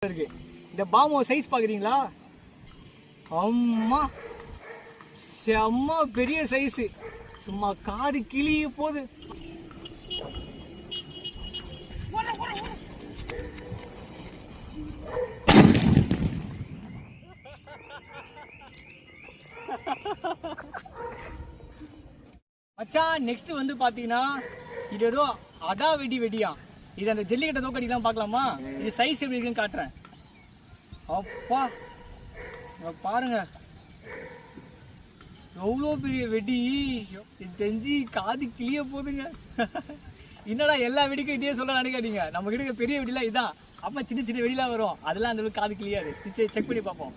இருக்கு. இந்த பாம்பு சைஸ் பாக்குறீங்களா? அம்மா செம்ம பெரிய சைஸ், சும்மா காது கிளிய போகுது. மச்சான் நெக்ஸ்ட் வந்து பாத்தீங்கன்னா இது ஏதோ அதா வெடியா, இது அந்த ஜல்லிக்கட்டை தோக்கடி தான் பார்க்கலாமா? இது சைஸ் எப்படி இருக்குன்னு காட்டுறேன். அப்பா பாருங்க எவ்வளோ பெரிய வெடி, இது தெரிஞ்சு காது கிளிய போகுதுங்க. என்னடா எல்லா வெடிக்கும் இதே சொல்ல நினைக்காதீங்க, நம்ம கிட்ட பெரிய வெடிலாம் இதான். அப்போ சின்ன சின்ன வெடிலாம் வரும், அதெல்லாம் அந்த காது கிளியாது. செக் பண்ணி பார்ப்போம்.